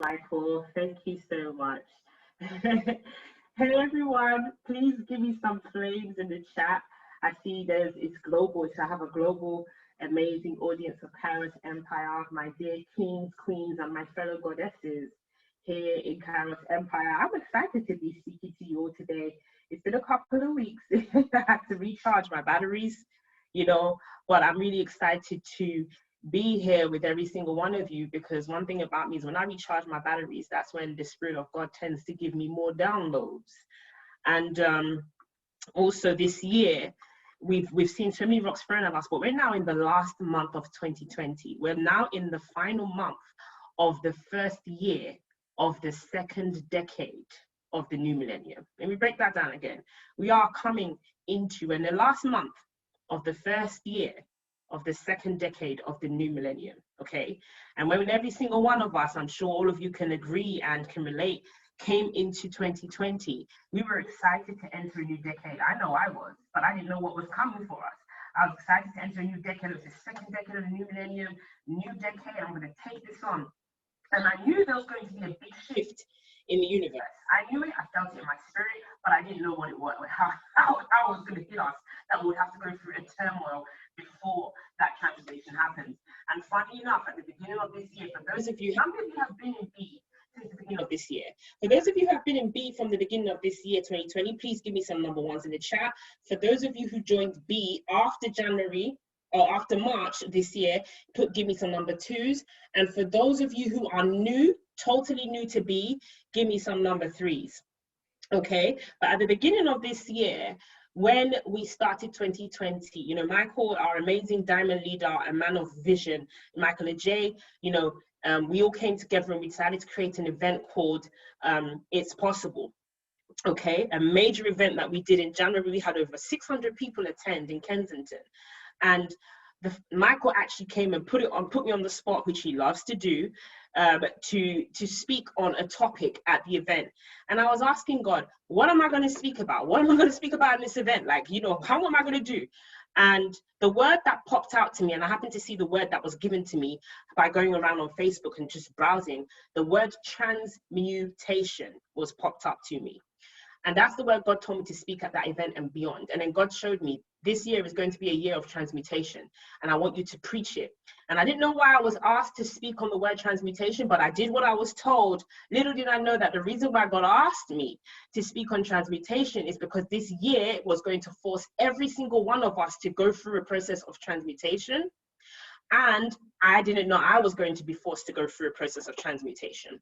Michael. Thank you so much. Hey everyone, please give me some flames in the chat. I see it's global, so I have a global amazing audience of Kairos Empire, my dear kings, queens, and my fellow goddesses here in Kairos Empire. I'm excited to be speaking to you all today. It's been a couple of weeks. I had to recharge my batteries, you know, but I'm really excited to be here with every single one of you, because one thing about me is when I recharge my batteries, that's when the Spirit of God tends to give me more downloads. And also this year, we've seen so many rocks thrown at us, but we're now in the last month of 2020. We're now in the final month of the first year of the second decade of the new millennium. Let me break that down again. We are coming into in the last month of the first year of the second decade of the new millennium, okay? And when every single one of us, I'm sure all of you can agree and can relate, came into 2020, we were excited to enter a new decade. I know I was, but I didn't know what was coming for us. I was excited to enter a new decade. It was the second decade of the new millennium, new decade. I'm going to take this on. And I knew there was going to be a big shift in the universe. I knew it, I felt it in my spirit, but I didn't know what it was, how it was going to hit us, that we would have to go through a turmoil before that transformation happens. And funny enough, at the beginning of this year, for those of you, how many of you have been in B since the beginning of this year? For those of you who have been in B from the beginning of this year, 2020, please give me some number ones in the chat. For those of you who joined B after January, or after March this year, give me some number twos. And for those of you who are new, totally new to B, give me some number threes. Okay, but at the beginning of this year, when we started 2020, you know, Michael, our amazing diamond leader, a man of vision, Michael Ajay, you know, we all came together and we decided to create an event called It's Possible. Okay, a major event that we did in January. We had over 600 people attend in Kensington. And Michael actually came and put me on the spot, which he loves to do, to speak on a topic at the event. And I was asking God, what am I going to speak about? What am I going to speak about in this event? Like, you know, how am I going to do? And the word that popped out to me, and I happened to see the word that was given to me by going around on Facebook and just browsing, the word transmutation was popped up to me. And that's the word God told me to speak at that event and beyond. And then God showed me this year is going to be a year of transmutation, and I want you to preach it. And I didn't know why I was asked to speak on the word transmutation, but I did what I was told. Little did I know that the reason why God asked me to speak on transmutation is because this year was going to force every single one of us to go through a process of transmutation. And I didn't know I was going to be forced to go through a process of transmutation.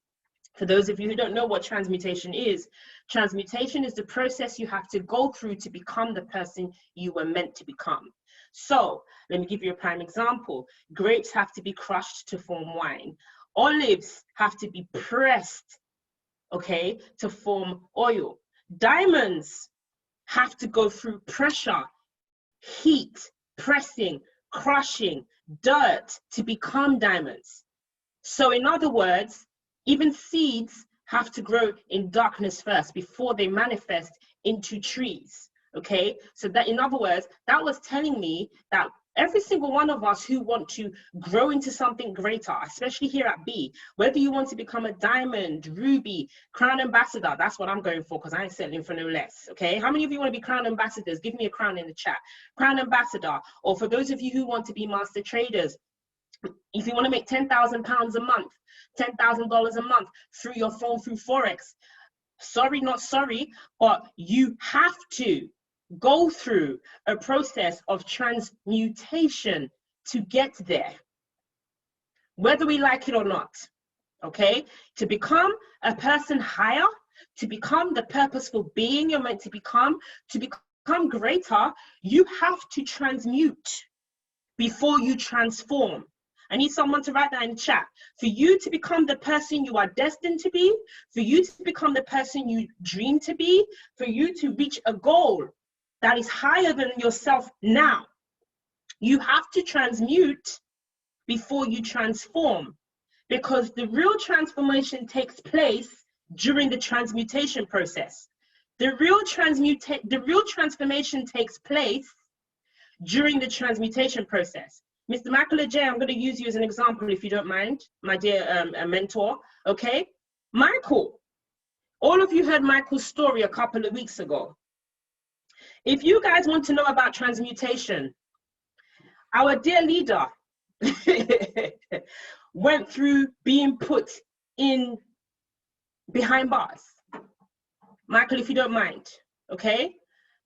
For those of you who don't know what transmutation is the process you have to go through to become the person you were meant to become. So let me give you a prime example. Grapes have to be crushed to form wine. Olives have to be pressed, okay, to form oil. Diamonds have to go through pressure, heat, pressing, crushing, dirt to become diamonds. So in other words, even seeds have to grow in darkness first before they manifest into trees, okay? So that, in other words, that was telling me that every single one of us who want to grow into something greater, especially here at B, whether you want to become a diamond, ruby, crown ambassador, that's what I'm going for, because I ain't settling for no less, okay? How many of you want to be crown ambassadors? Give me a crown in the chat. Crown ambassador, or for those of you who want to be master traders, if you want to make £10,000 a month, $10,000 a month through your phone, through Forex, sorry, not sorry, but you have to go through a process of transmutation to get there, whether we like it or not, okay? To become a person higher, to become the purposeful being you're meant to become greater, you have to transmute before you transform. I need someone to write that in the chat. For you to become the person you are destined to be, for you to become the person you dream to be, for you to reach a goal that is higher than yourself now, you have to transmute before you transform, because the real transformation takes place during the transmutation process. The real transformation takes place during the transmutation process. Mr. Michael Ajay, I'm going to use you as an example, if you don't mind, my dear mentor, okay? Michael, all of you heard Michael's story a couple of weeks ago. If you guys want to know about transmutation, our dear leader went through being put in behind bars. Michael, if you don't mind, okay?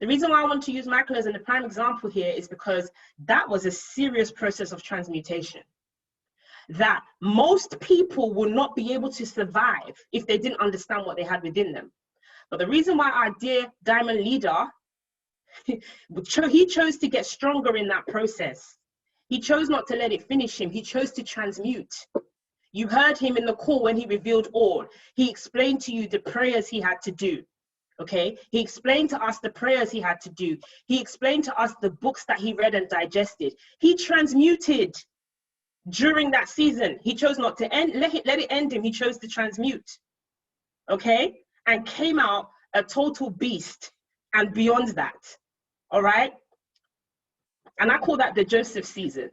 The reason why I want to use Michael as a prime example here is because that was a serious process of transmutation that most people will not be able to survive if they didn't understand what they had within them. But the reason why our dear diamond leader, he chose to get stronger in that process. He chose not to let it finish him. He chose to transmute. You heard him in the call when he revealed all. He explained to you the prayers he had to do. Okay, he explained to us the prayers he had to do. He explained to us the books that he read and digested. He transmuted during that season. He chose not to let it end him. He chose to transmute. Okay, and came out a total beast and beyond that. All right. And I call that the Joseph season.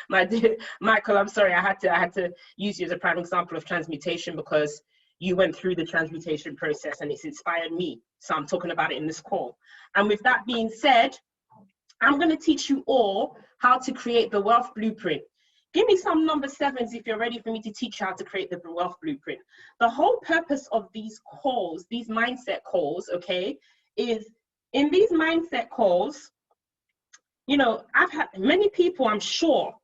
My dear Michael, I'm sorry, I had to use you as a prime example of transmutation because you went through the transmutation process and it's inspired me. So I'm talking about it in this call. And with that being said, I'm going to teach you all how to create the wealth blueprint. Give me some number 7s if you're ready for me to teach you how to create the wealth blueprint. The whole purpose of these calls, these mindset calls, okay, is in these mindset calls, you know, I've had many people, I'm sure,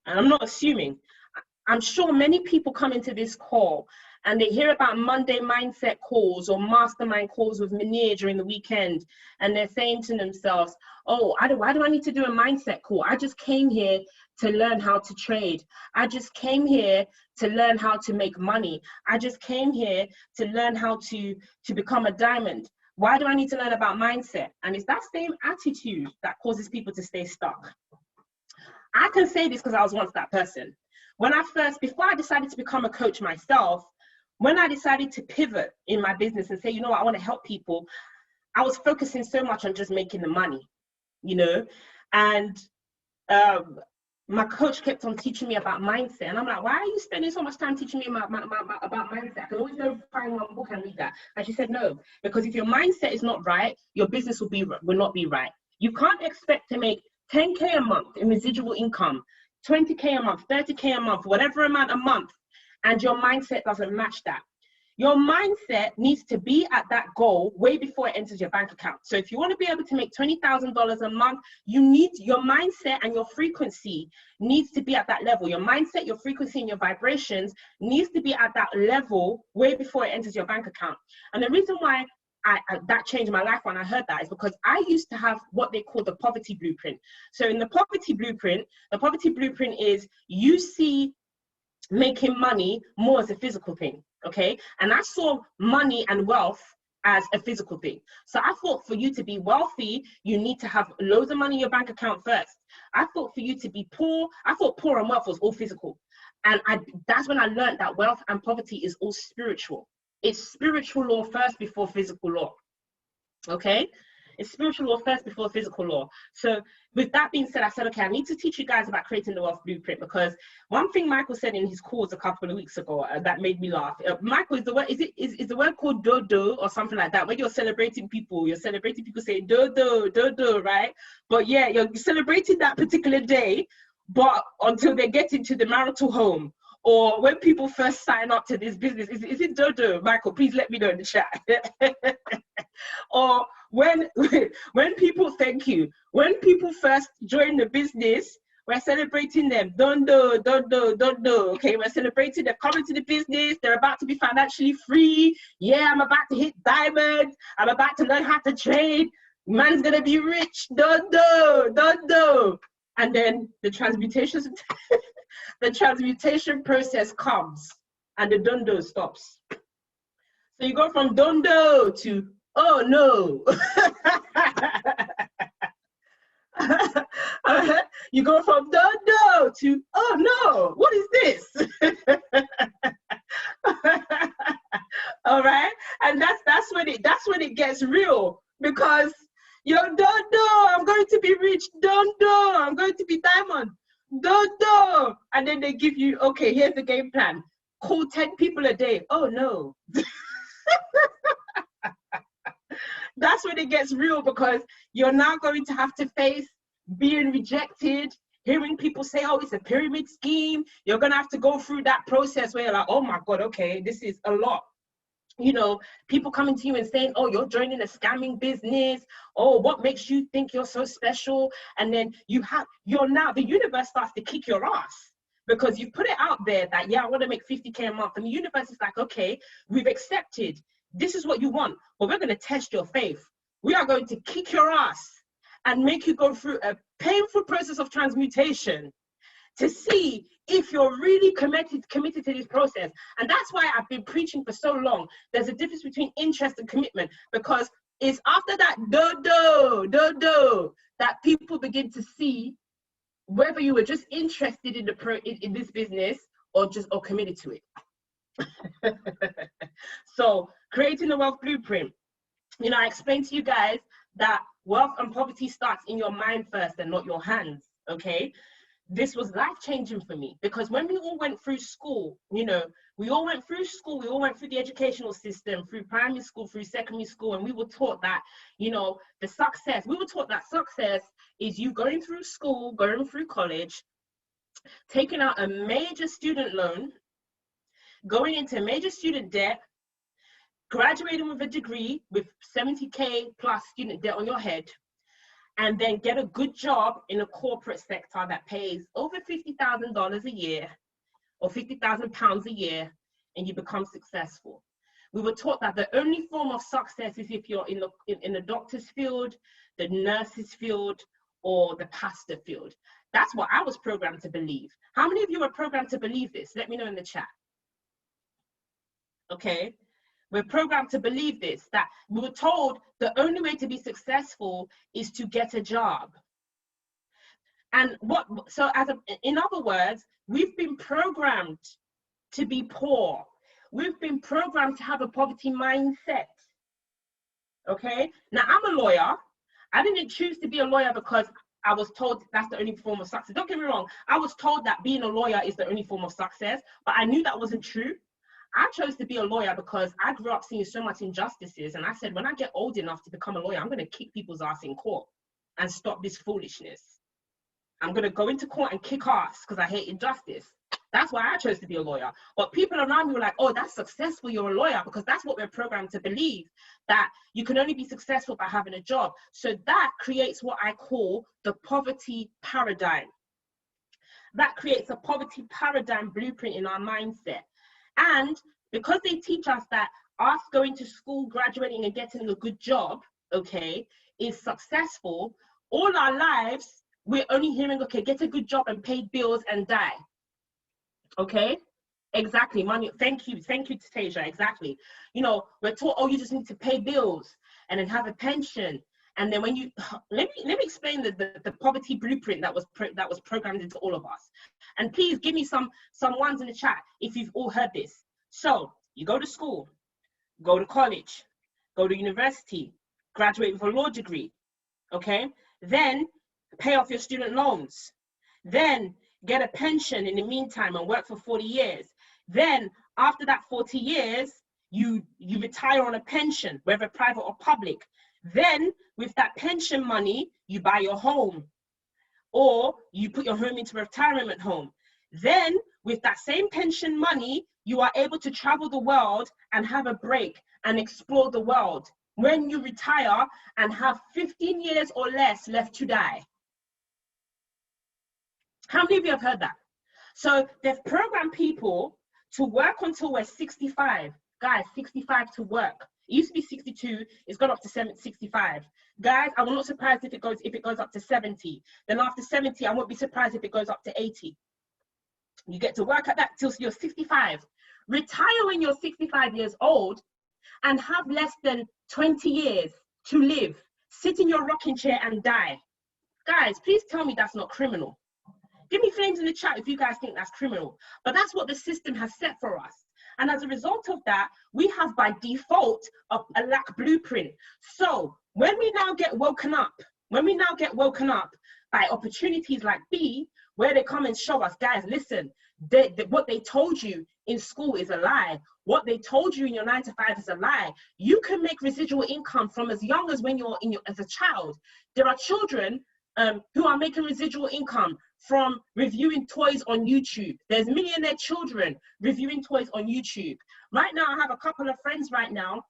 and I'm not assuming, I'm sure many people come into this call and they hear about Monday mindset calls or mastermind calls with Munir during the weekend, and they're saying to themselves, oh, why do I need to do a mindset call? I just came here to learn how to trade. I just came here to learn how to make money. I just came here to learn how to become a diamond. Why do I need to learn about mindset? And it's that same attitude that causes people to stay stuck. I can say this because I was once that person. Before I decided to become a coach myself, when I decided to pivot in my business and say, you know what, I want to help people, I was focusing so much on just making the money, you know, and my coach kept on teaching me about mindset. And I'm like, why are you spending so much time teaching me about mindset? I can always go find one book and read that. And she said, no, because if your mindset is not right, your business will not be right. You can't expect to make 10K a month in residual income, 20K a month, 30K a month, whatever amount a month, and your mindset doesn't match that. Your mindset needs to be at that goal way before it enters your bank account. So if you want to be able to make $20,000 a month, you need your mindset and your frequency needs to be at that level. Your mindset, your frequency, and your vibrations needs to be at that level way before it enters your bank account. And the reason why that changed my life when I heard that is because I used to have what they call the poverty blueprint. So in the poverty blueprint is you see making money more as a physical thing, okay? And I saw money and wealth as a physical thing. So I thought for you to be wealthy, you need to have loads of money in your bank account first. I thought for you to be poor, I thought poor and wealth was all physical. And that's when I learned that wealth and poverty is all spiritual. It's spiritual law first before physical law, okay? It's spiritual law first before physical law. So with that being said, I said, okay, I need to teach you guys about creating the wealth blueprint, because one thing Michael said in his calls a couple of weeks ago that made me laugh. Michael, is the word called dodo or something like that? When you're celebrating people saying dodo, right? But yeah, you're celebrating that particular day, but until they get into the marital home, or when people first sign up to this business, is it dodo? Michael, please let me know in the chat. Or when people, thank you, when people first join the business, we're celebrating them. Dondo. Okay, we're celebrating them coming to the business. They're about to be financially free. Yeah, I'm about to hit diamonds. I'm about to learn how to trade. Man's gonna be rich. Dondo. And then the transmutation, the transmutation process comes, and the dondo stops. So you go from dondo to oh no. You go from dondo to oh no, what is this? All right, and that's when it gets real, because Yo, Dodo, I'm going to be rich. Dodo, I'm going to be diamond. Dodo. And then they give you, okay, here's the game plan. Call 10 people a day. Oh, no. That's when it gets real, because you're now going to have to face being rejected, hearing people say, oh, it's a pyramid scheme. You're going to have to go through that process where you're like, oh my God, okay, this is a lot. You know, people coming to you and saying, oh, you're joining a scamming business. Oh, what makes you think you're so special? And then you're now, the universe starts to kick your ass, because you put it out there that, yeah, I want to make 50K a month. And the universe is like, okay, we've accepted. This is what you want, but we're going to test your faith. We are going to kick your ass and make you go through a painful process of transmutation to see if you're really committed to this process. And that's why I've been preaching for so long. There's a difference between interest and commitment, because it's after that dodo that people begin to see whether you were just interested in this business or committed to it. So creating the wealth blueprint, you know, I explained to you guys that wealth and poverty starts in your mind first and not your hands. Okay, this was life-changing for me, because when we all went through school, you know, we all went through the educational system, through primary school, through secondary school, and we were taught that, you know, we were taught that success is you going through school, going through college, taking out a major student loan, going into major student debt, graduating with a degree with 70K plus student debt on your head, and then get a good job in a corporate sector that pays over $50,000 a year or £50,000 a year, and you become successful. We were taught that the only form of success is if you're in the doctor's field, the nurse's field, or the pastor field. That's what I was programmed to believe. How many of you are programmed to believe this? Let me know in the chat. Okay. We're programmed to believe this, that we were told the only way to be successful is to get a job. And in other words, we've been programmed to be poor. We've been programmed to have a poverty mindset. Okay. Now, I'm a lawyer. I didn't choose to be a lawyer because I was told that's the only form of success. Don't get me wrong. I was told that being a lawyer is the only form of success, but I knew that wasn't true. I chose to be a lawyer because I grew up seeing so much injustices, and I said, when I get old enough to become a lawyer, I'm going to kick people's ass in court and stop this foolishness. I'm going to go into court and kick ass because I hate injustice. That's why I chose to be a lawyer. But people around me were like, oh, that's successful, you're a lawyer, because that's what we're programmed to believe, that you can only be successful by having a job. So that creates what I call the poverty paradigm. That creates a poverty paradigm blueprint in our mindset. And because they teach us that us going to school, graduating and getting a good job, okay, is successful, all our lives, we're only hearing, okay, get a good job and pay bills and die. Okay, exactly, money. Thank you, Tasia, exactly. You know, we're taught, oh, you just need to pay bills and then have a pension. And then when you, let me explain the poverty blueprint that was programmed into all of us. And please give me some ones in the chat if you've all heard this. So you go to school, go to college, go to university, graduate with a law degree, okay? Then pay off your student loans. Then get a pension in the meantime and work for 40 years. Then after that 40 years, you retire on a pension, whether private or public. Then with that pension money, you buy your home, or you put your home into a retirement home. Then with that same pension money, you are able to travel the world and have a break and explore the world when you retire and have 15 years or less left to die. How many of you have heard that? So they've programmed people to work until we're 65. Guys, 65 to work. It used to be 62, it's gone up to 65. Guys, I'm not surprised if it goes up to 70. Then after 70, I won't be surprised if it goes up to 80. You get to work at that till you're 65. Retire when you're 65 years old and have less than 20 years to live. Sit in your rocking chair and die. Guys, please tell me that's not criminal. Give me flames in the chat if you guys think that's criminal. But that's what the system has set for us. And as a result of that, we have by default a lack blueprint. So when we now get woken up by opportunities like B, where they come and show us, guys, listen, what they told you in school is a lie. What they told you in your 9 to 5 is a lie. You can make residual income from as young as when you're as a child. There are children who are making residual income from reviewing toys on YouTube. There's millionaire children reviewing toys on YouTube. Right now, I have a couple of friends right now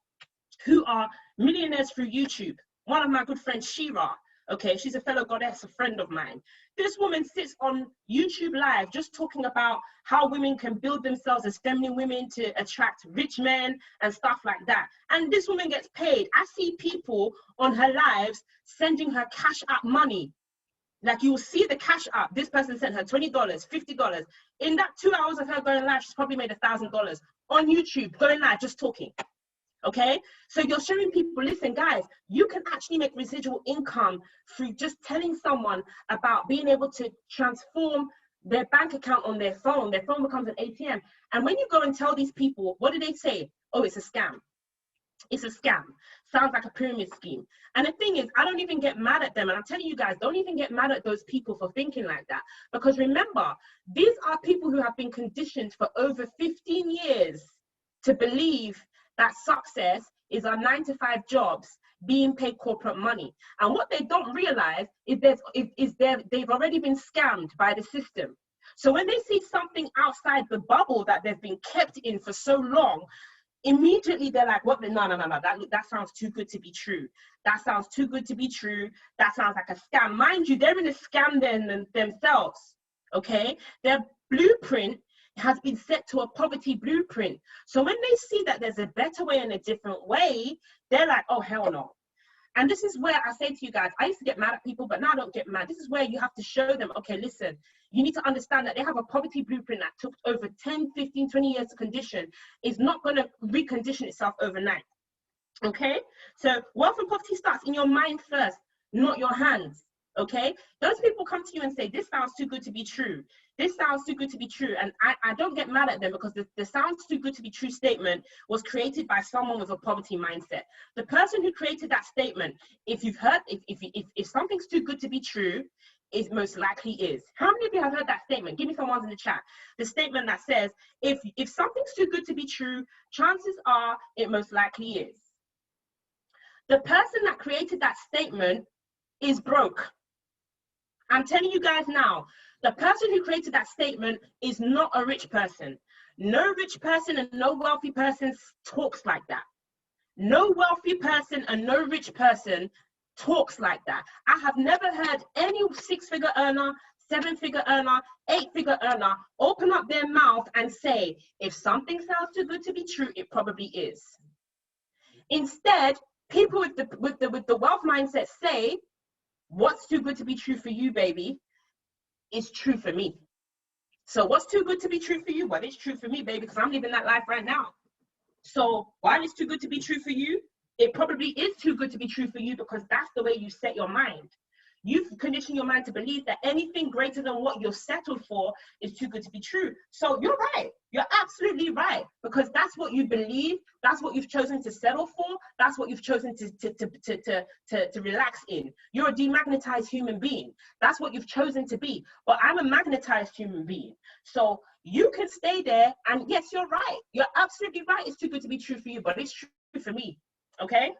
who are millionaires through YouTube. One of my good friends, Shira, okay, she's a fellow goddess, a friend of mine. This woman sits on YouTube Live just talking about how women can build themselves as feminine women to attract rich men and stuff like that. And this woman gets paid. I see people on her lives sending her Cash App money. Like, you will see the Cash App. This person sent her $20, $50. In that 2 hours of her going live, she's probably made $1,000 on YouTube, going live, just talking. Okay, so you're showing people, listen, guys, you can actually make residual income through just telling someone about being able to transform their bank account on their phone. Their phone becomes an ATM. And when you go and tell these people, what do they say? Oh, it's a scam. It's a scam. Sounds like a pyramid scheme. And the thing is, I don't even get mad at them. And I'm telling you guys, don't even get mad at those people for thinking like that. Because remember, these are people who have been conditioned for over 15 years to believe that success is our 9 to 5 jobs being paid corporate money. And what they don't realize is they've already been scammed by the system. So when they see something outside the bubble that they've been kept in for so long, immediately they're like, what? No, that sounds too good to be true. That sounds too good to be true. That sounds like a scam. Mind you, they're in a scam themselves, okay? Their blueprint has been set to a poverty blueprint. So when they see that there's a better way and a different way, they're like, oh, hell no. And this is where I say to you guys, I used to get mad at people, but now I don't get mad. This is where you have to show them, okay, listen, you need to understand that they have a poverty blueprint that took over 10, 15, 20 years to condition. It's not going to recondition itself overnight. Okay? So wealth and poverty starts in your mind first, not your hands. Okay, those people come to you and say, this sounds too good to be true. This sounds too good to be true. And I don't get mad at them, because the sounds too good to be true statement was created by someone with a poverty mindset. The person who created that statement, if you've heard, if something's too good to be true, it most likely is. How many of you have heard that statement? Give me some ones in the chat. The statement that says, if something's too good to be true, chances are it most likely is. The person that created that statement is broke. I'm telling you guys now, the person who created that statement is not a rich person. No rich person and no wealthy person talks like that. No wealthy person and no rich person talks like that. I have never heard any 6-figure earner, 7-figure earner, 8-figure earner open up their mouth and say, if something sounds too good to be true, it probably is. Instead, people with the wealth mindset say, what's too good to be true for you, baby, is true for me. So what's too good to be true for you? Well, it's true for me, baby, because I'm living that life right now. So while it's too good to be true for you, it probably is too good to be true for you, because that's the way you set your mind. You've conditioned your mind to believe that anything greater than what you're settled for is too good to be true. So you're right. You're absolutely right, because that's what you believe. That's what you've chosen to settle for. That's what you've chosen to relax in. You're a demagnetized human being. That's what you've chosen to be. But I'm a magnetized human being. So you can stay there. And yes, you're right. You're absolutely right. It's too good to be true for you, but it's true for me. Okay?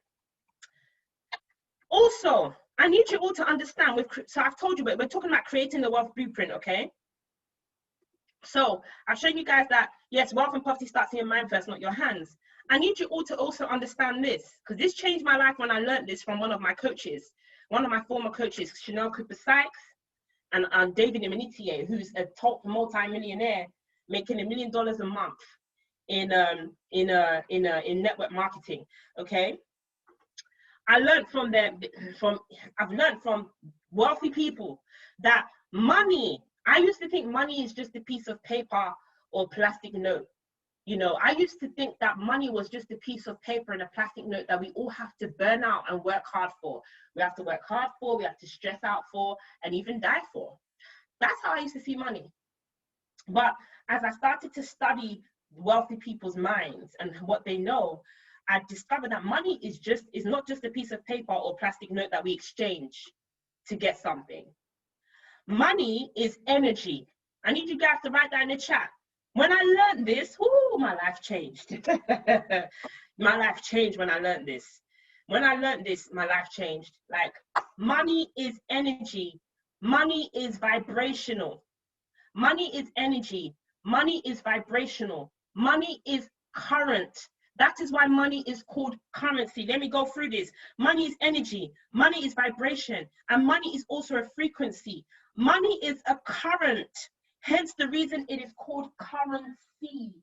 Also, I need you all to understand, so I've told you, but we're talking about creating the wealth blueprint, okay? So I've shown you guys that, yes, wealth and poverty starts in your mind first, not your hands. I need you all to also understand this, because this changed my life when I learned this from one of my coaches, one of my former coaches, Chanel Cooper-Sykes and David Emanitier, who's a top multi-millionaire making $1 million a month in network marketing, okay? I've learned from wealthy people that money, I used to think money is just a piece of paper or plastic note. You know, I used to think that money was just a piece of paper and a plastic note that we all have to burn out and work hard for. We have to work hard for, we have to stress out for, and even die for. That's how I used to see money. But as I started to study wealthy people's minds and what they know, I discovered that money is not just a piece of paper or plastic note that we exchange to get something. Money is energy. I need you guys to write that in the chat. When I learned this, my life changed. My life changed when I learned this. When I learned this, my life changed. Like, money is energy. Money is vibrational. Money is energy. Money is vibrational. Money is current. That is why money is called currency. Let me go through this. Money is energy. Money is vibration. And money is also a frequency. Money is a current. Hence the reason it is called currency.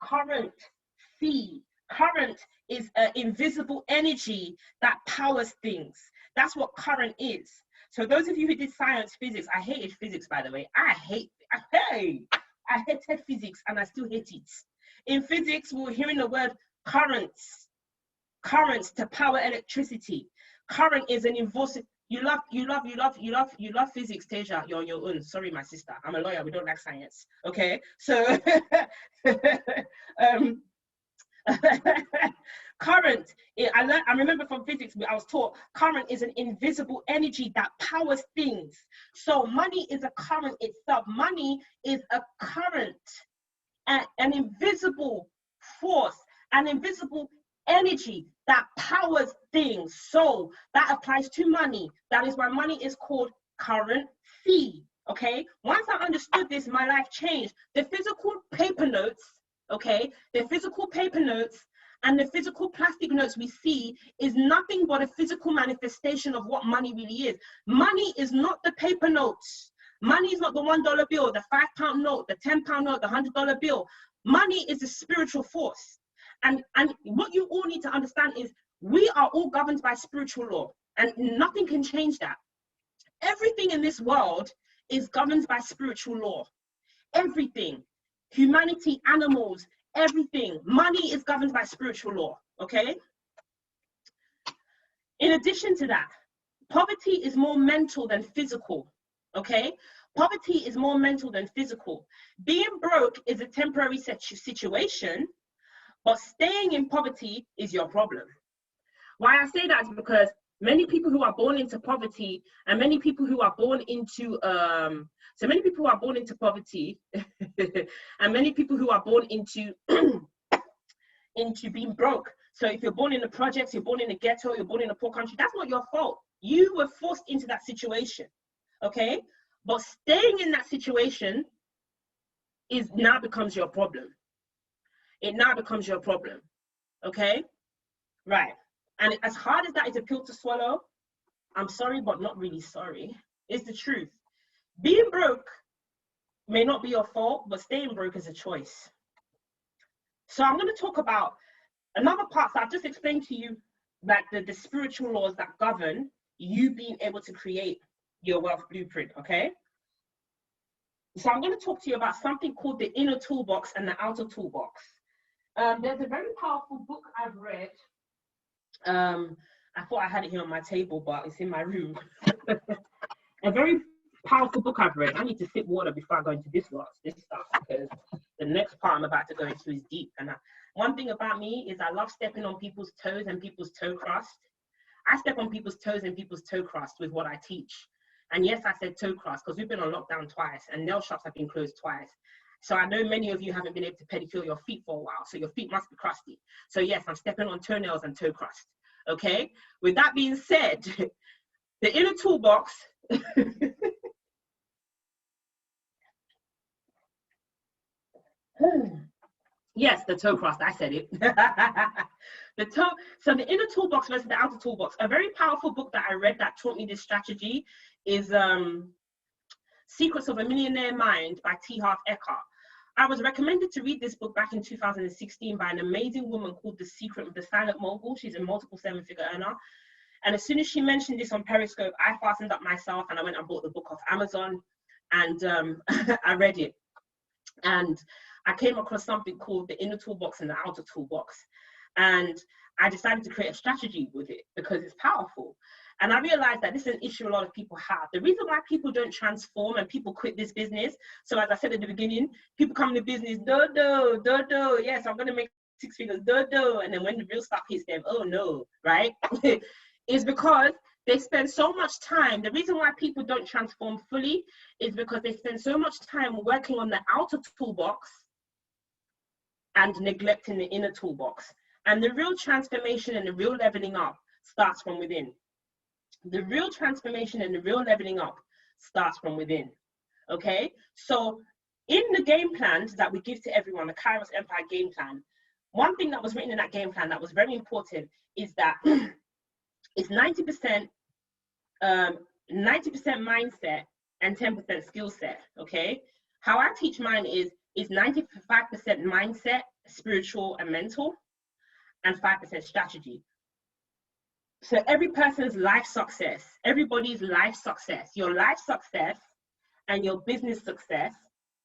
Currency. Current is an invisible energy that powers things. That's what current is. So those of you who did science, physics, I hated physics, by the way. I hated physics and I still hate it. In physics, we were hearing the word currents to power electricity. Current is an invisible. You love physics, Teja. You're on your own. Sorry, my sister. I'm a lawyer. We don't like science. Okay, so current. I remember from physics, I was taught current is an invisible energy that powers things. So money is a current itself. Money is a current, an invisible force, an invisible energy that powers things. So that applies to money. That is why money is called currency. Okay, once I understood this, my life changed. The physical paper notes, okay, the physical paper notes and the physical plastic notes we see is nothing but a physical manifestation of what money really is. Money is not the paper notes. Money is not the $1 bill, the £5 note, the £10 note, the $100 bill. Money is a spiritual force. And what you all need to understand is we are all governed by spiritual law, and nothing can change that. Everything in this world is governed by spiritual law. Everything. Humanity, animals, everything. Money is governed by spiritual law, okay? In addition to that, poverty is more mental than physical, okay? Poverty is more mental than physical. Being broke is a temporary situation, but staying in poverty is your problem. Why I say that is because many people who are born into poverty and many people who are born into poverty and many people who are born into into being broke. So if you're born in the projects, you're born in a ghetto, you're born in a poor country, that's not your fault. You were forced into that situation, okay? But staying in that situation now becomes your problem. It now becomes your problem, okay? Right. And as hard as that is a pill to swallow, I'm sorry, but not really sorry. It's the truth. Being broke may not be your fault, but staying broke is a choice. So I'm going to talk about another part that I've just explained to you, like the spiritual laws that govern you being able to create your wealth blueprint, okay? So I'm going to talk to you about something called the inner toolbox and the outer toolbox. There's a very powerful book I've read. I thought I had it here on my table, but it's in my room. A very powerful book I've read. I need to sip water before I go into this stuff, because the next part I'm about to go into is deep. And one thing about me is I love stepping on people's toes and people's toe crust. I step on people's toes and people's toe crust with what I teach. And yes, I said toe crust because we've been on lockdown twice and nail shops have been closed twice. So I know many of you haven't been able to pedicure your feet for a while, so your feet must be crusty. So yes, I'm stepping on toenails and toe crust, okay? With that being said, the inner toolbox, yes, the toe crust, I said it. So the inner toolbox versus the outer toolbox. A very powerful book that I read that taught me this strategy is Secrets of a Millionaire Mind by T. Harv Eker. I was recommended to read this book back in 2016 by an amazing woman called The Secret of the Silent Mogul. She's a multiple seven-figure earner. And as soon as she mentioned this on Periscope, I fastened up myself and I went and bought the book off Amazon, and I read it. And I came across something called the inner toolbox and the outer toolbox. And I decided to create a strategy with it because it's powerful. And I realized that this is an issue a lot of people have. The reason why people don't transform and people quit this business. So as I said at the beginning, people come to business, yes, I'm going to make six figures, and then when the real stuff hits them, oh no, right? Is because they spend so much time. The reason why people don't transform fully is because they spend so much time working on the outer toolbox and neglecting the inner toolbox. And the real transformation and the real leveling up starts from within. The real transformation and the real leveling up starts from within. Okay, so in the game plans that we give to everyone, the Kairos Empire game plan, one thing that was written in that game plan that was very important is that it's 90% mindset and 10% skill set. Okay, how I teach mine is 95% mindset, spiritual and mental, and 5% strategy. So every person's life success, everybody's life success, your life success and your business success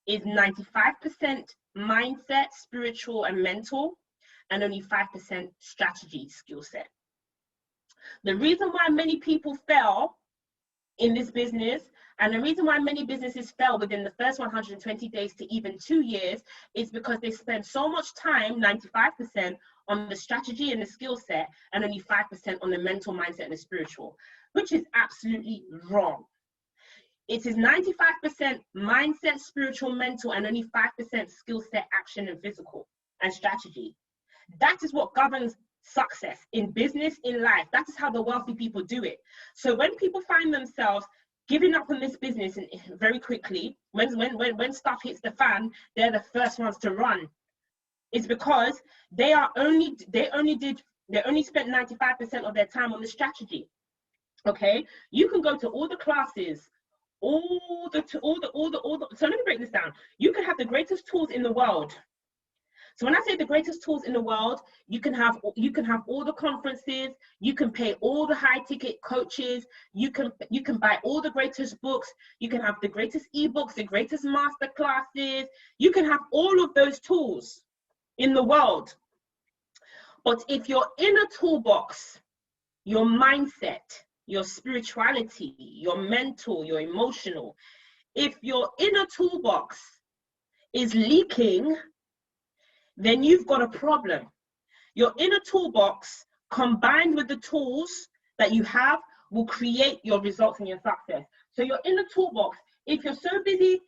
is 95% mindset, spiritual and mental, and only 5% strategy skill set. The reason why many people fail in this business, and the reason why many businesses fail within the first 120 days to even 2 years, is because they spend so much time, 95%, on the strategy and the skill set, and only 5% on the mental, mindset, and the spiritual, which is absolutely wrong. It is 95% mindset, spiritual, mental, and only 5% skill set, action, and physical, and strategy. That is what governs success in business, in life. That is how the wealthy people do it. So when people find themselves giving up on this business very quickly, when stuff hits the fan, they're the first ones to run. It's because they only spent 95% of their time on the strategy. Okay, you can go to all the classes, so let me break this down. You can have the greatest tools in the world. So when I say the greatest tools in the world, you can have all the conferences, you can pay all the high ticket coaches, you can buy all the greatest books, you can have the greatest ebooks, the greatest master classes, you can have all of those tools in the world. But if your inner toolbox, your mindset, your spirituality, your mental, your emotional, if your inner toolbox is leaking, then you've got a problem. Your inner toolbox combined with the tools that you have will create your results and your success. So your inner toolbox, if you're so busy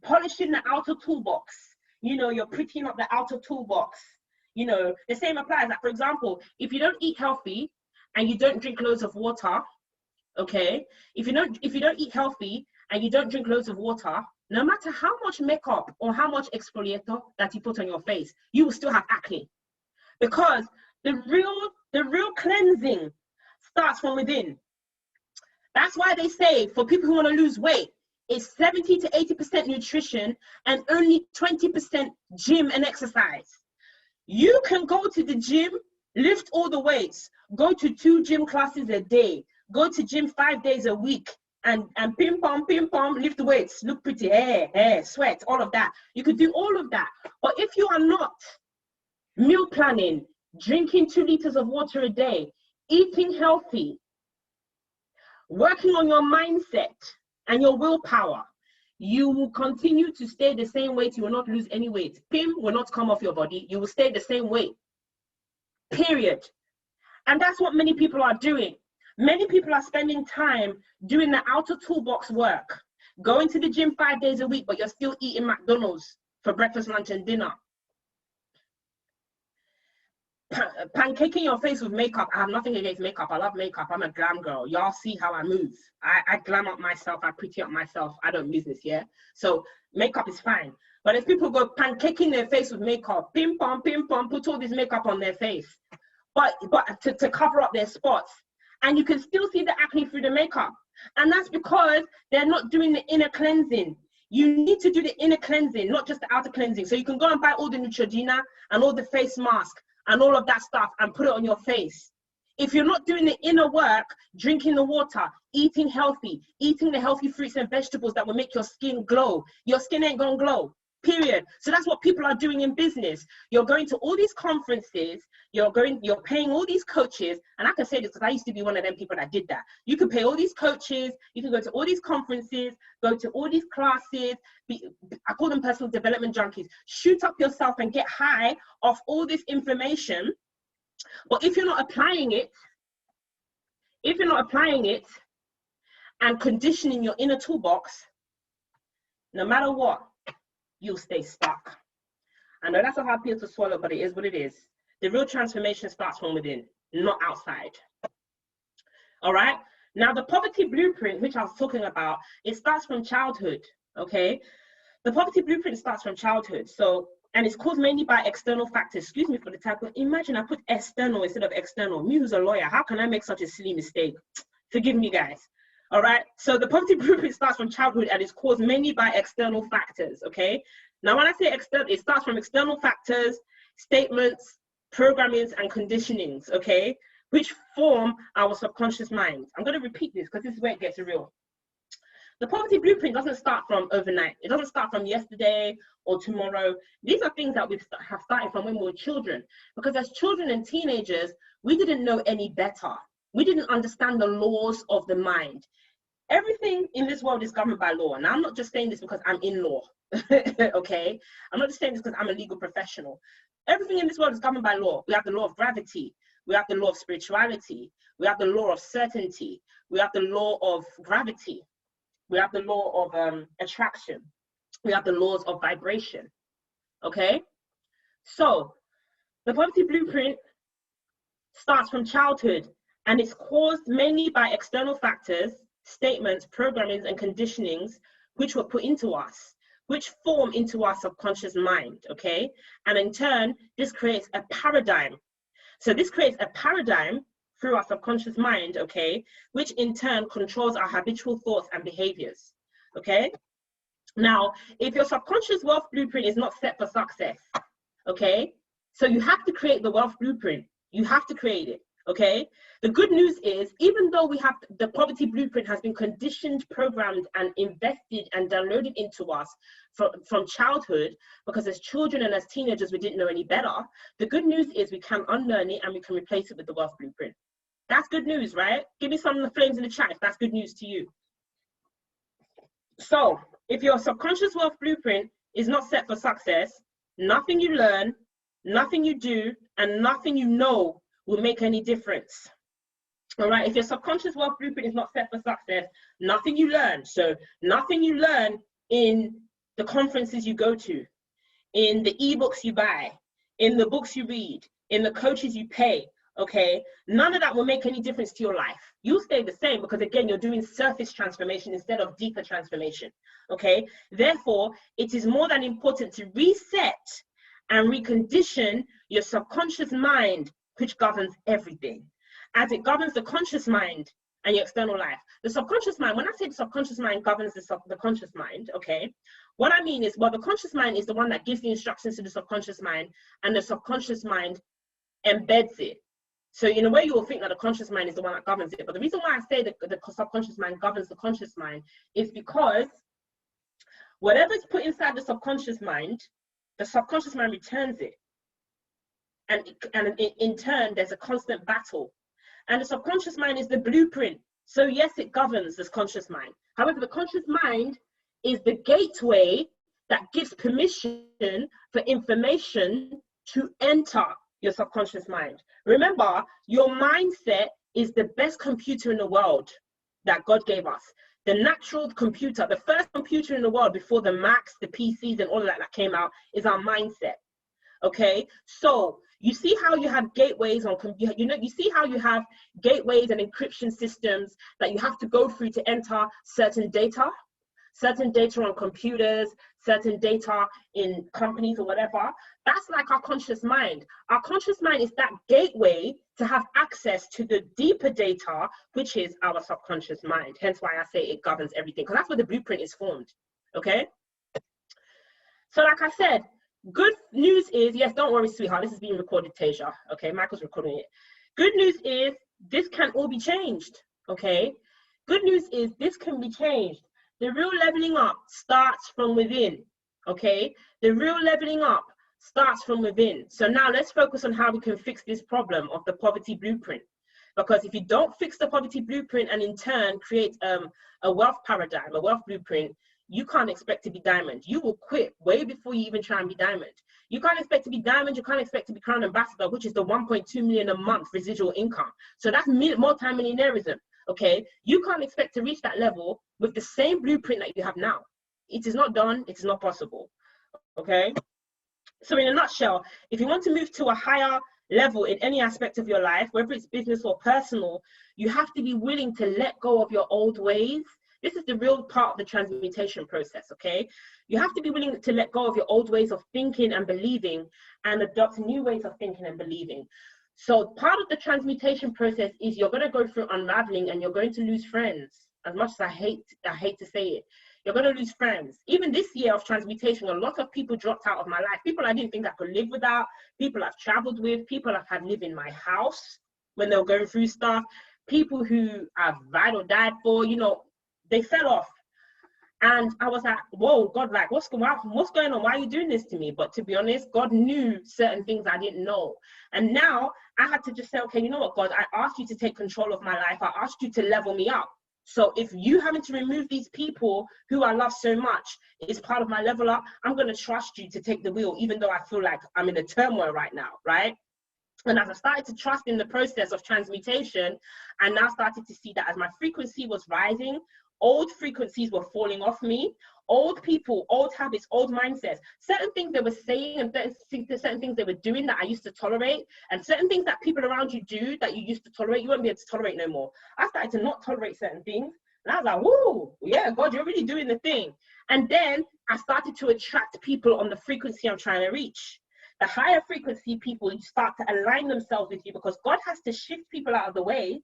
polishing the outer toolbox, you're prettying up the outer toolbox, the same applies. Like, for example, if you don't eat healthy and you don't drink loads of water, okay, if you don't eat healthy and you don't drink loads of water, no matter how much makeup or how much exfoliator that you put on your face, you will still have acne. Because the real cleansing starts from within. That's why they say for people who want to lose weight, it's 70 to 80% nutrition and only 20% gym and exercise. You can go to the gym, lift all the weights, go to 2 gym classes a day, go to gym 5 days a week, and ping pong, lift the weights, look pretty, hair, sweat, all of that. You could do all of that. But if you are not meal planning, drinking 2 liters of water a day, eating healthy, working on your mindset and your willpower, you will continue to stay the same weight. You will not lose any weight. PIM will not come off your body. You will stay the same weight, period. And that's what many people are doing. Many people are spending time doing the outer toolbox work, going to the gym 5 days a week, but you're still eating McDonald's for breakfast, lunch, and dinner. Pancaking your face with makeup. I have nothing against makeup. I love makeup. I'm a glam girl. Y'all see how I move. I glam up myself. I pretty up myself. I don't business, yeah? So makeup is fine. But if people go pancaking their face with makeup, pim pom, put all this makeup on their face, but to cover up their spots, and you can still see the acne through the makeup. And that's because they're not doing the inner cleansing. You need to do the inner cleansing, not just the outer cleansing. So you can go and buy all the Neutrogena and all the face mask and all of that stuff and put it on your face. If you're not doing the inner work, drinking the water, eating healthy, eating the healthy fruits and vegetables that will make your skin glow, your skin ain't gonna glow. period. So that's what people are doing in business. You're going to all these conferences, you're paying all these coaches, and I can say this because I used to be one of them people that did that. You can pay all these coaches, you can go to all these conferences, go to all these classes, I call them personal development junkies, shoot up yourself and get high off all this information. But if you're not applying it, and conditioning your inner toolbox, no matter what, you'll stay stuck. I know that's a hard pill to swallow, but it is what it is. The real transformation starts from within, not outside. All right? Now, the poverty blueprint, which I was talking about, it starts from childhood, okay? The poverty blueprint starts from childhood. So, and it's caused mainly by external factors. Excuse me for the typo. Imagine I put external instead of external. Me who's a lawyer, how can I make such a silly mistake? Forgive me, guys. All right, so the poverty blueprint starts from childhood and is caused mainly by external factors, okay? Now, when I say external, it starts from external factors, statements, programmings, and conditionings, okay? Which form our subconscious mind. I'm gonna repeat this because this is where it gets real. The poverty blueprint doesn't start from overnight. It doesn't start from yesterday or tomorrow. These are things that we have started from when we were children. Because as children and teenagers, we didn't know any better. We didn't understand the laws of the mind. Everything in this world is governed by law. Now, I'm not just saying this because I'm in law, okay? I'm not just saying this because I'm a legal professional. Everything in this world is governed by law. We have the law of gravity. We have the law of spirituality. We have the law of certainty. We have the law of gravity. We have the law of attraction. We have the laws of vibration, okay? So the poverty blueprint starts from childhood and it's caused mainly by external factors, statements, programmings, and conditionings which were put into us, which form into our subconscious mind, okay? And in turn, this creates a paradigm. So this creates a paradigm through our subconscious mind, okay, which in turn controls our habitual thoughts and behaviors, okay? Now, if your subconscious wealth blueprint is not set for success, okay, so you have to create the wealth blueprint. You have to create it, okay? The good news is, even though we have the poverty blueprint has been conditioned, programmed, and invested and downloaded into us from childhood, because as children and as teenagers, we didn't know any better. The good news is we can unlearn it and we can replace it with the wealth blueprint. That's good news, right? Give me some of the flames in the chat if that's good news to you. So if your subconscious wealth blueprint is not set for success, nothing you learn, nothing you do, and nothing you know will make any difference. All right, if your subconscious wealth blueprint is not set for success, nothing you learn. So nothing you learn in the conferences you go to, in the ebooks you buy, in the books you read, in the coaches you pay, okay, none of that will make any difference to your life. You'll stay the same because, again, you're doing surface transformation instead of deeper transformation, okay? Therefore, it is more than important to reset and recondition your subconscious mind, which governs everything, as it governs the conscious mind and your external life. The subconscious mind, when I say the subconscious mind governs the conscious mind, okay, what I mean is, well, the conscious mind is the one that gives the instructions to the subconscious mind, and the subconscious mind embeds it. So in a way, you will think that the conscious mind is the one that governs it. But the reason why I say that the subconscious mind governs the conscious mind is because whatever is put inside the subconscious mind returns it. And in turn, there's a constant battle. And the subconscious mind is the blueprint. So yes, it governs this conscious mind. However, the conscious mind is the gateway that gives permission for information to enter your subconscious mind. Remember, your mindset is the best computer in the world that God gave us. The natural computer, the first computer in the world before the Macs, the PCs, and all of that came out is our mindset. Okay, so you see how you have gateways on computer, you see how you have gateways and encryption systems that you have to go through to enter certain data on computers, certain data in companies or whatever. That's like our conscious mind. Our conscious mind is that gateway to have access to the deeper data, which is our subconscious mind. Hence why I say it governs everything, because that's where the blueprint is formed, okay? So like I said, good news is, yes, don't worry, sweetheart, this is being recorded, Tasia, okay? Michael's recording it. Good news is this can all be changed, okay? Good news is this can be changed. The real leveling up starts from within, okay? The real leveling up starts from within. So now let's focus on how we can fix this problem of the poverty blueprint. Because if you don't fix the poverty blueprint and in turn create a wealth paradigm, a wealth blueprint, you can't expect to be diamond. You will quit way before you even try and be diamond. You can't expect to be diamond. You can't expect to be crown ambassador, which is the 1.2 million a month residual income. So that's multi-millionaireism, okay? You can't expect to reach that level with the same blueprint that you have now. It is not done. It is not possible, okay? So in a nutshell, if you want to move to a higher level in any aspect of your life, whether it's business or personal, you have to be willing to let go of your old ways. This is the real part of the transmutation process, okay? You have to be willing to let go of your old ways of thinking and believing and adopt new ways of thinking and believing. So part of the transmutation process is you're going to go through unraveling and you're going to lose friends. As much as I hate to say it, you're going to lose friends. Even this year of transmutation, a lot of people dropped out of my life. People I didn't think I could live without, people I've traveled with, people I've had live in my house when they were going through stuff, people who I've died or died for, you know, they fell off. And I was like, whoa, God, like, what's going on? Why are you doing this to me? But to be honest, God knew certain things I didn't know. And now I had to just say, okay, you know what, God, I asked you to take control of my life. I asked you to level me up. So if you having to remove these people who I love so much is part of my level up, I'm going to trust you to take the wheel, even though I feel like I'm in a turmoil right now, right? And as I started to trust in the process of transmutation, I now started to see that as my frequency was rising, old frequencies were falling off me. Old people, old habits, old mindsets, certain things they were saying and certain things they were doing that I used to tolerate, and certain things that people around you do that you used to tolerate, you won't be able to tolerate no more. I started to not tolerate certain things. And I was like, whoa, yeah, God, you're really doing the thing. And then I started to attract people on the frequency I'm trying to reach. The higher frequency people, you start to align themselves with you because God has to shift people out of the way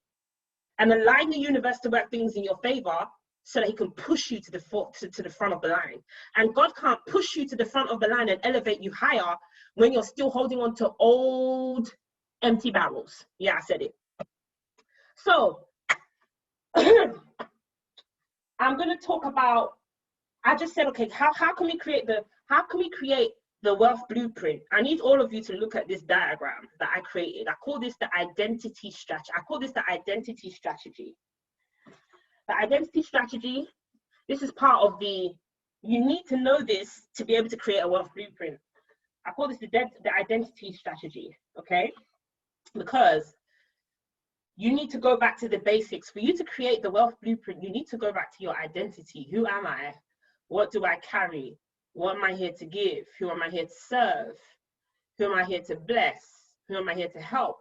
and align the universe to work things in your favor so that he can push you to the front of the line. And God can't push you to the front of the line and elevate you higher when you're still holding on to old empty barrels. Yeah, I said it. So I'm going to talk about, I just said, okay, how can we create the wealth blueprint? I need all of you to look at this diagram that I created. I call this the identity strategy. The identity strategy, this is part of you need to know this to be able to create a wealth blueprint. I call this the identity strategy, okay? Because you need to go back to the basics. For you to create the wealth blueprint, you need to go back to your identity. Who am I? What do I carry? What am I here to give? Who am I here to serve? Who am I here to bless? Who am I here to help?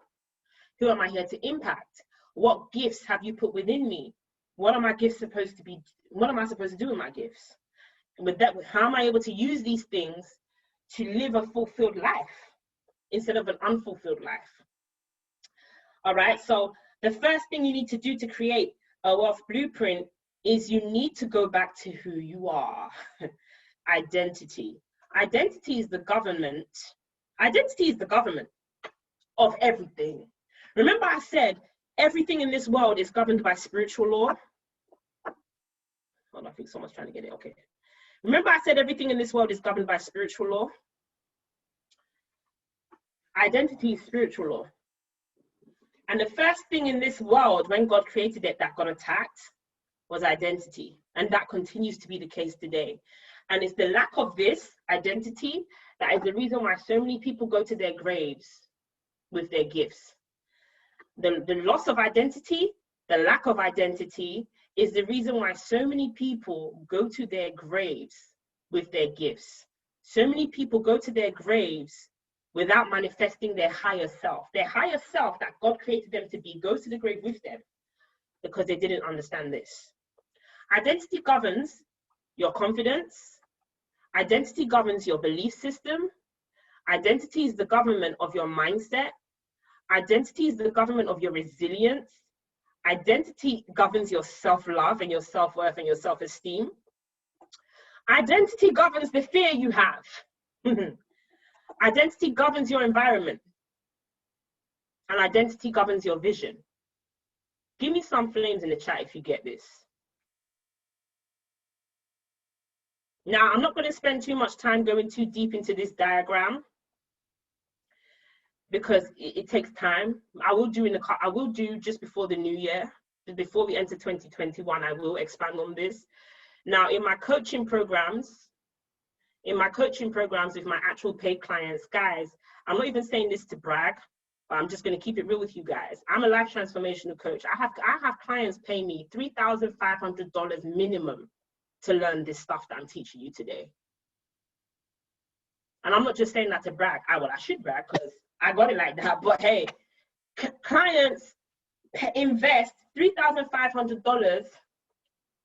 Who am I here to impact? What gifts have you put within me? What are my gifts supposed to be? What am I supposed to do with my gifts? And with that, how am I able to use these things to live a fulfilled life instead of an unfulfilled life? All right, so the first thing you need to do to create a wealth blueprint is you need to go back to who you are. Identity. Identity is the government. Identity is the government of everything. Remember I said everything in this world is governed by spiritual law. Oh, I think someone's trying to get it. Okay. Remember I said everything in this world is governed by spiritual law. Identity is spiritual law. And the first thing in this world when God created it that got attacked was identity. And that continues to be the case today. And it's the lack of this identity that is the reason why so many people go to their graves with their gifts. The loss of identity, the lack of identity is the reason why so many people go to their graves with their gifts. So many people go to their graves without manifesting their higher self. Their higher self that God created them to be goes to the grave with them because they didn't understand this. Identity governs your confidence. Identity governs your belief system. Identity is the government of your mindset. Identity is the government of your resilience. Identity governs your self-love and your self-worth and your self-esteem. Identity governs the fear you have. Identity governs your environment. And identity governs your vision. Give me some flames in the chat if you get this. Now, I'm not going to spend too much time going too deep into this diagram because it takes time. I will do just before the new year, before we enter 2021, I will expand on this. Now, in my coaching programs with my actual paid clients, guys, I'm not even saying this to brag, but I'm just going to keep it real with you guys. I'm a life transformational coach. I have clients pay me $3,500 minimum to learn this stuff that I'm teaching you today. And I'm not just saying that to brag. I should brag because I got it like that. But hey, clients invest $3,500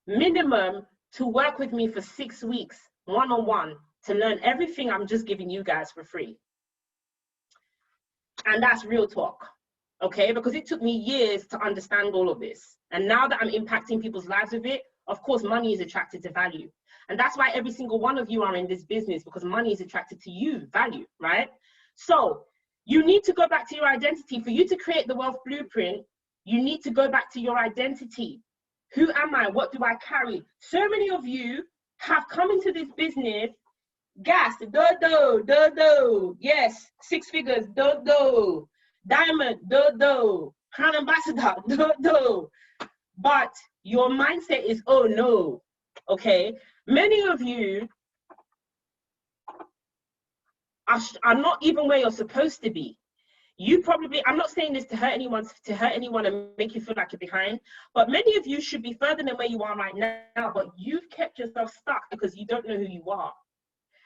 minimum to work with me for 6 weeks, one-on-one, to learn everything I'm just giving you guys for free. And that's real talk, okay? Because it took me years to understand all of this. And now that I'm impacting people's lives with it, of course, money is attracted to value. And that's why every single one of you are in this business, because money is attracted to you, value, right? So you need to go back to your identity. For you to create the wealth blueprint, you need to go back to your identity. Who am I? What do I carry? So many of you have come into this business, gas, do. Yes, 6 figures, do. Diamond, do. Crown ambassador, do. But your mindset is, oh no, okay? Many of you are not even where you're supposed to be. You probably, I'm not saying this to hurt anyone and make you feel like you're behind, but many of you should be further than where you are right now, but you've kept yourself stuck because you don't know who you are.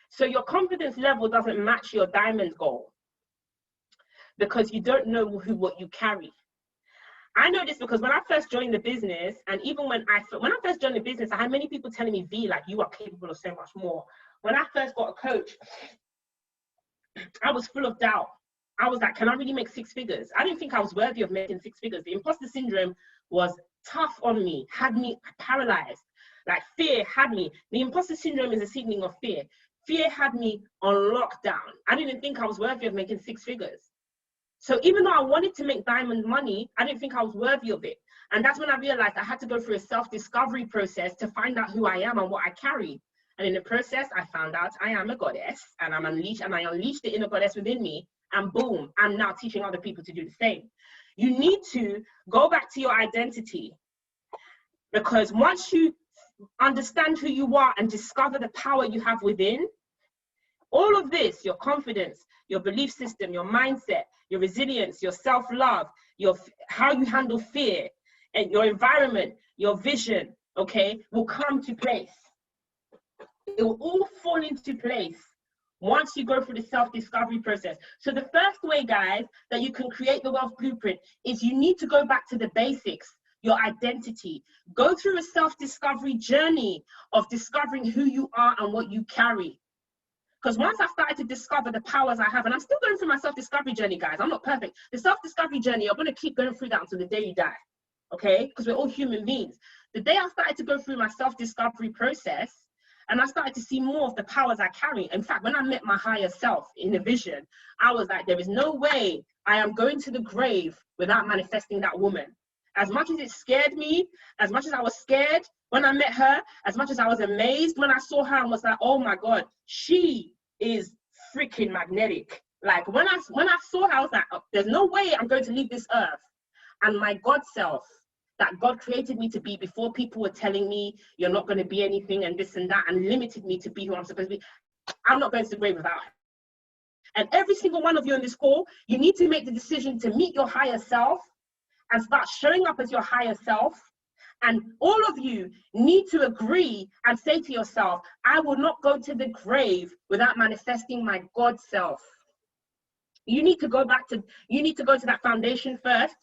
So your confidence level doesn't match your diamond goal because you don't know what you carry. I know this because when I first joined the business, and even when I first joined the business, I had many people telling me, V, like, you are capable of so much more. When I first got a coach, I was full of doubt. I was like, can I really make 6 figures? I didn't think I was worthy of making 6 figures. The imposter syndrome was tough on me, had me paralyzed. Like, fear had me. The imposter syndrome is a signaling of fear. Fear had me on lockdown. I didn't think I was worthy of making 6 figures. So even though I wanted to make diamond money, I didn't think I was worthy of it. And that's when I realized I had to go through a self-discovery process to find out who I am and what I carry. And in the process, I found out I am a goddess, and I unleashed the inner goddess within me, and boom, I'm now teaching other people to do the same. You need to go back to your identity, because once you understand who you are and discover the power you have within, all of this, your confidence, your belief system, your mindset, your resilience, your self-love, how you handle fear, and your environment, your vision, okay, will come to place. It will all fall into place once you go through the self-discovery process. So the first way, guys, that you can create the wealth blueprint is you need to go back to the basics, your identity. Go through a self-discovery journey of discovering who you are and what you carry. Because once I started to discover the powers I have, and I'm still going through my self-discovery journey, guys, I'm not perfect. The self-discovery journey, you're going to keep going through that until the day you die, okay? Because we're all human beings. The day I started to go through my self-discovery process, and I started to see more of the powers I carry. In fact, when I met my higher self in a vision, I was like, there is no way I am going to the grave without manifesting that woman. As much as it scared me, as much as I was scared when I met her, as much as I was amazed when I saw her and was like, oh my God, she is freaking magnetic. Like when I saw her, I was like, oh, there's no way I'm going to leave this earth. And my God self, that God created me to be before people were telling me you're not going to be anything and this and that, and limited me to be who I'm supposed to be, I'm not going to the grave without her. And every single one of you on this call, you need to make the decision to meet your higher self and start showing up as your higher self. And all of you need to agree and say to yourself, I will not go to the grave without manifesting my God self. You need to go to that foundation first,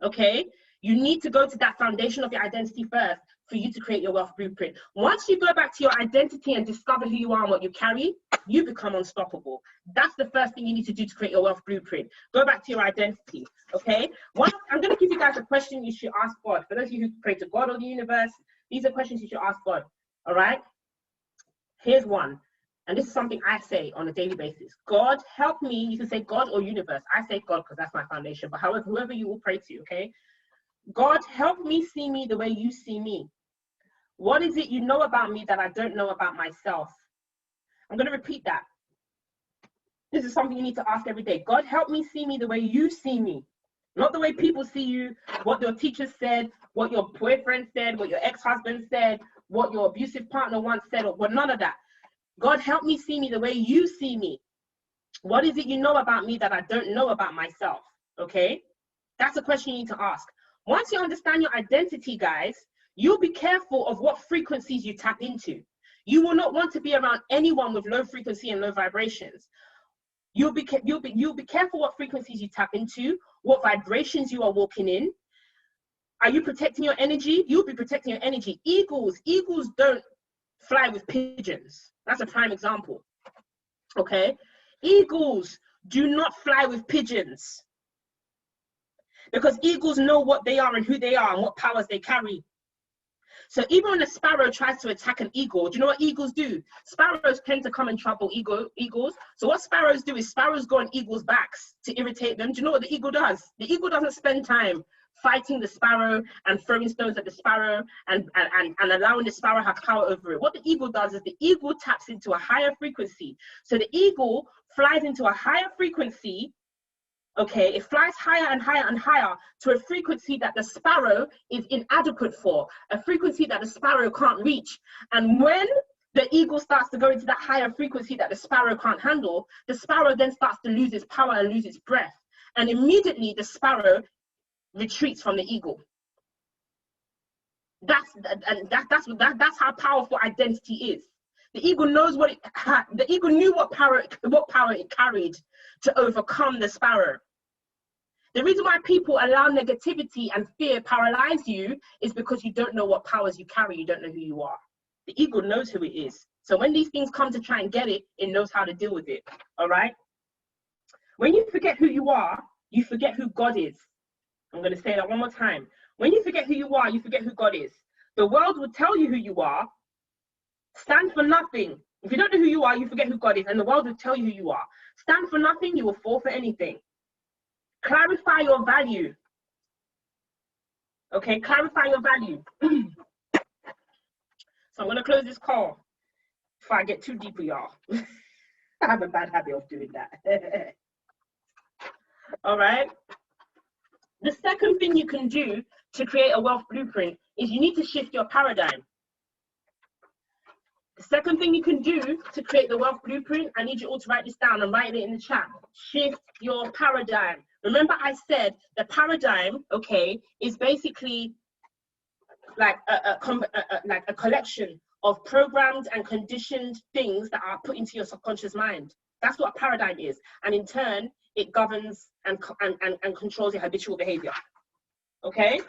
okay? You need to go to that foundation of your identity first for you to create your wealth blueprint. Once you go back to your identity and discover who you are and what you carry, you become unstoppable. That's the first thing you need to do to create your wealth blueprint. Go back to your identity, okay? I'm going to give you guys a question you should ask God. For those of you who pray to God or the universe, these are questions you should ask God, all right? Here's one. And this is something I say on a daily basis. God, help me. You can say God or universe. I say God because that's my foundation. But however, whoever you will pray to, okay? God, help me see me the way you see me. What is it you know about me that I don't know about myself? I'm going to repeat that. This is something you need to ask every day. God, help me see me the way you see me. Not the way people see you, what your teacher said, what your boyfriend said, what your ex-husband said, what your abusive partner once said, or none of that. God, help me see me the way you see me. What is it you know about me that I don't know about myself? Okay? That's a question you need to ask. Once you understand your identity, guys, you'll be careful of what frequencies you tap into. You will not want to be around anyone with low frequency and low vibrations. You'll be careful what frequencies you tap into, what vibrations you are walking in. Are you protecting your energy? You'll be protecting your energy. Eagles don't fly with pigeons. That's a prime example. Okay? Eagles do not fly with pigeons, because eagles know what they are and who they are and what powers they carry. So even when a sparrow tries to attack an eagle, do you know what eagles do? Sparrows tend to come and trouble eagles. So what sparrows do is sparrows go on eagles' backs to irritate them. Do you know what the eagle does? The eagle doesn't spend time fighting the sparrow and throwing stones at the sparrow and allowing the sparrow have power over it. What the eagle does is the eagle taps into a higher frequency. So the eagle flies into a higher frequency. Okay, it flies higher and higher and higher to a frequency that the sparrow is inadequate for, a frequency that the sparrow can't reach. And when the eagle starts to go into that higher frequency that the sparrow can't handle, the sparrow then starts to lose its power and lose its breath. And immediately the sparrow retreats from the eagle. That's how powerful identity is. The eagle knows what it had. The eagle knew what power it carried to overcome the sparrow. The reason why people allow negativity and fear paralyze you is because you don't know what powers you carry. You don't know who you are. The eagle knows who it is. So when these things come to try and get it, it knows how to deal with it. All right? When you forget who you are, you forget who God is. I'm going to say that one more time. When you forget who you are, you forget who God is. The world will tell you who you are. Stand for nothing. If you don't know who you are, you forget who God is, and the world will tell you who you are. Stand for nothing, you will fall for anything. Clarify your value. Okay, clarify your value. So I'm going to close this call before I get too deep with y'all. I have a bad habit of doing that. All right. The second thing you can do to create a wealth blueprint is you need to shift your paradigm. The second thing you can do to create the wealth blueprint, I need you all to write this down and write it in the chat. Shift your paradigm. Remember I said the paradigm, okay, is basically like a collection of programmed and conditioned things that are put into your subconscious mind. That's what a paradigm is. And in turn, it governs and controls your habitual behavior. Okay?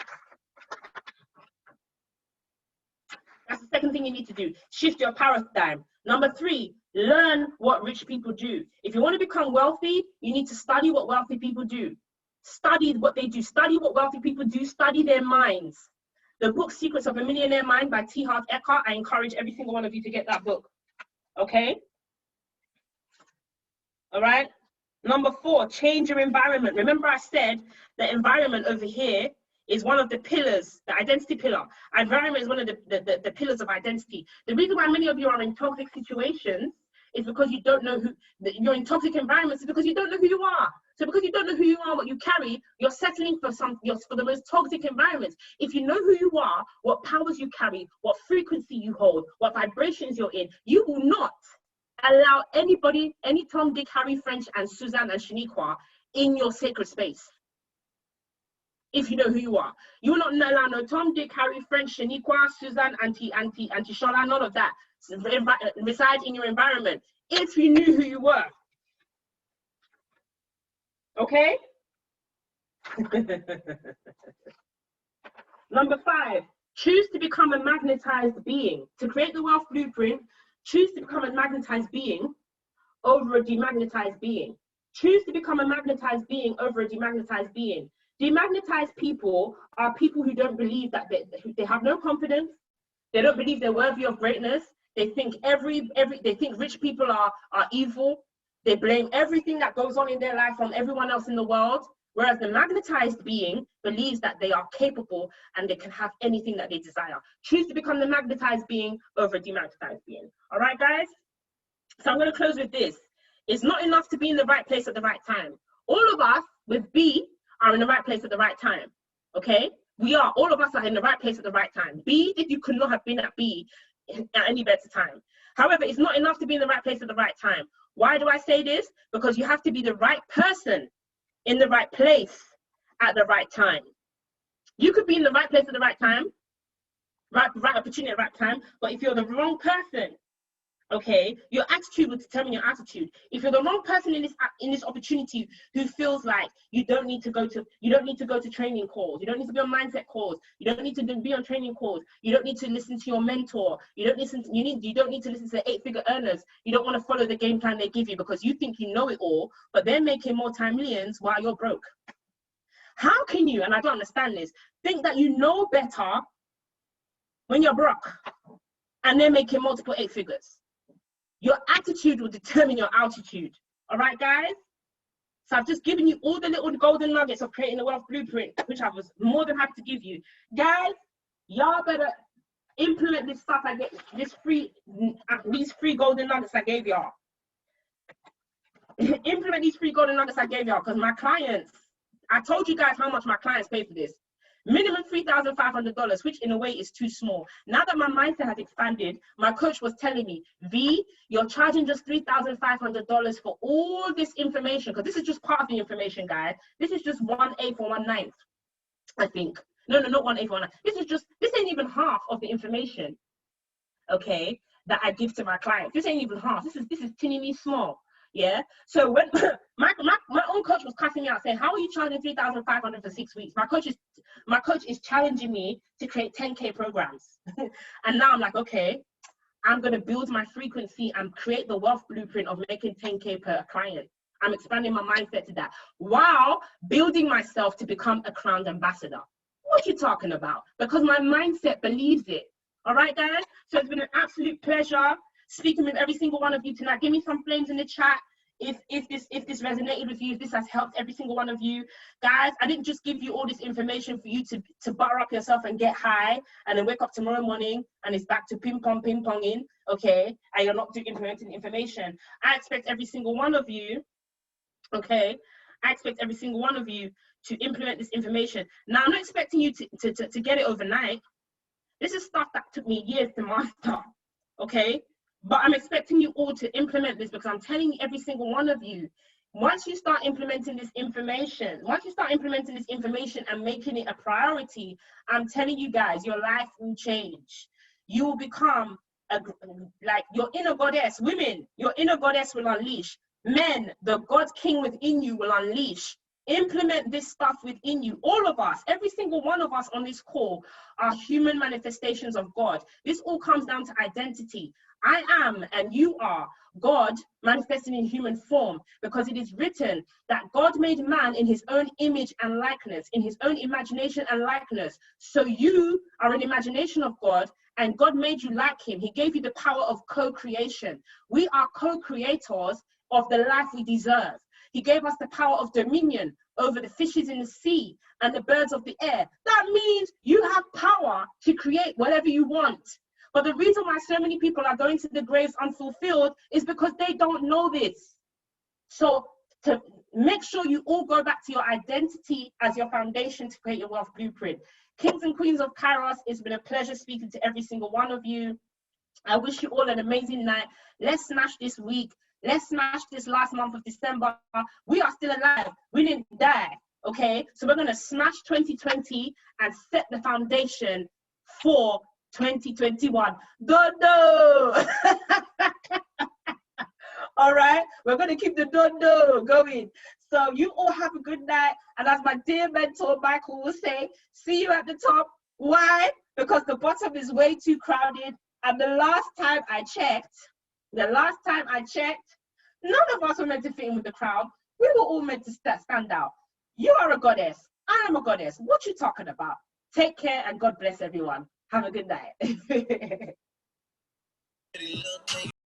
That's the second thing you need to do. Shift your paradigm. Number 3, learn what rich people do. If you want to become wealthy, you need to study what wealthy people do. Study what they do. Study what wealthy people do. Study their minds. The book Secrets of a Millionaire Mind by T. Harv Eker. I encourage every single one of you to get that book. Okay? All right? Number 4, change your environment. Remember I said the environment over here is one of the pillars, the identity pillar. Environment is one of the pillars of identity. The reason why many of you are in toxic situations is because you don't know you're in toxic environments is because you don't know who you are. So because you don't know who you are, what you carry, you're settling for the most toxic environments. If you know who you are, what powers you carry, what frequency you hold, what vibrations you're in, you will not allow anybody, any Tom, Dick, Harry, French, and Suzanne and Shaniqua in your sacred space. If you know who you are, you will not allow no Tom, Dick, Harry, French, Shaniqua, Suzanne, Auntie Shola, none of that reside in your environment. If you knew who you were, okay. Number 5, choose to become a magnetized being. To create the wealth blueprint, choose to become a magnetized being over a demagnetized being. Choose to become a magnetized being over a demagnetized being. Demagnetized people are people who don't believe that they have no confidence. They don't believe they're worthy of greatness. They think they think rich people are evil. They blame everything that goes on in their life on everyone else in the world, Whereas the magnetized being believes that they are capable and they can have anything that they desire. Choose to become the magnetized being over a demagnetized being. All right, guys? So I'm going to close with this. It's not enough to be in the right place at the right time. All of us with B are in the right place at the right time. Okay? All of us are in the right place at the right time. B, if you could not have been at B at any better time. However, it's not enough to be in the right place at the right time. Why do I say this? Because you have to be the right person in the right place at the right time. You could be in the right place at the right time, right opportunity at the right time, but if you're the wrong person, okay, your attitude will determine your attitude. If you're the wrong person in this opportunity who feels like you don't need to go to training calls, you don't need to be on mindset calls, you don't need to be on training calls, you don't need to listen to your mentor, you don't need to listen to the 8-figure earners, you don't want to follow the game plan they give you because you think you know it all, but they're making multi-millions while you're broke. How can you, and I don't understand this, think that you know better when you're broke and they're making multiple 8 figures? Your attitude will determine your altitude. All right, guys? So I've just given you all the little golden nuggets of creating a wealth blueprint, which I was more than happy to give you. Guys, y'all better implement this stuff these free golden nuggets I gave y'all. Implement these free golden nuggets I gave y'all because my clients, I told you guys how much my clients pay for this. Minimum $3,500, which in a way is too small. Now that my mindset has expanded, my coach was telling me, V, you're charging just $3,500 for all this information, because this is just part of the information, guys. This is just 1/8 or 1/9, I think. No, not 1/8 or 1/9. This ain't even half of the information, okay, that I give to my clients. This ain't even half. This is teeny small. Yeah. So when my own coach was cussing me out saying, how are you charging $3,500 for 6 weeks? My coach is challenging me to create 10K programs. And now I'm like, okay, I'm going to build my frequency and create the wealth blueprint of making 10K per client. I'm expanding my mindset to that while building myself to become a crowned ambassador. What you talking about? Because my mindset believes it. All right, guys? So it's been an absolute pleasure speaking with every single one of you tonight. Give me some flames in the chat if this resonated with you, if this has helped every single one of you. Guys, I didn't just give you all this information for you to butter up yourself and get high and then wake up tomorrow morning and it's back to ping-ponging, okay, and you're not implementing information. I expect every single one of you, okay, I expect every single one of you to implement this information. Now, I'm not expecting you to get it overnight. This is stuff that took me years to master, okay? But I'm expecting you all to implement this because I'm telling every single one of you, once you start implementing this information and making it a priority, I'm telling you guys, your life will change. You will become like your inner goddess. Women, your inner goddess will unleash. Men, the God King within you will unleash. Implement this stuff within you. All of us, every single one of us on this call are human manifestations of God. This all comes down to identity. I am and you are God manifesting in human form, because it is written that God made man in his own image and likeness, in his own imagination and likeness. So you are an imagination of God and God made you like him. He gave you the power of co-creation. We are co-creators of the life we deserve. He gave us the power of dominion over the fishes in the sea and the birds of the air. That means you have power to create whatever you want. But the reason why so many people are going to the graves unfulfilled is because they don't know this. So to make sure you all go back to your identity as your foundation to create your wealth blueprint. Kings and queens of Kairos, it's been a pleasure speaking to every single one of you. I wish you all an amazing night. Let's smash this week. Let's smash this last month of December. We are still alive. We didn't die, okay? So we're going to smash 2020 and set the foundation for 2021. Dodo! All right, we're going to keep the dodo going. So you all have a good night. And as my dear mentor Michael will say, see you at the top. Why? Because the bottom is way too crowded. And the last time I checked, none of us were meant to fit in with the crowd. We were all meant to stand out. You are a goddess. I am a goddess. What you talking about? Take care and God bless everyone. Have a good night.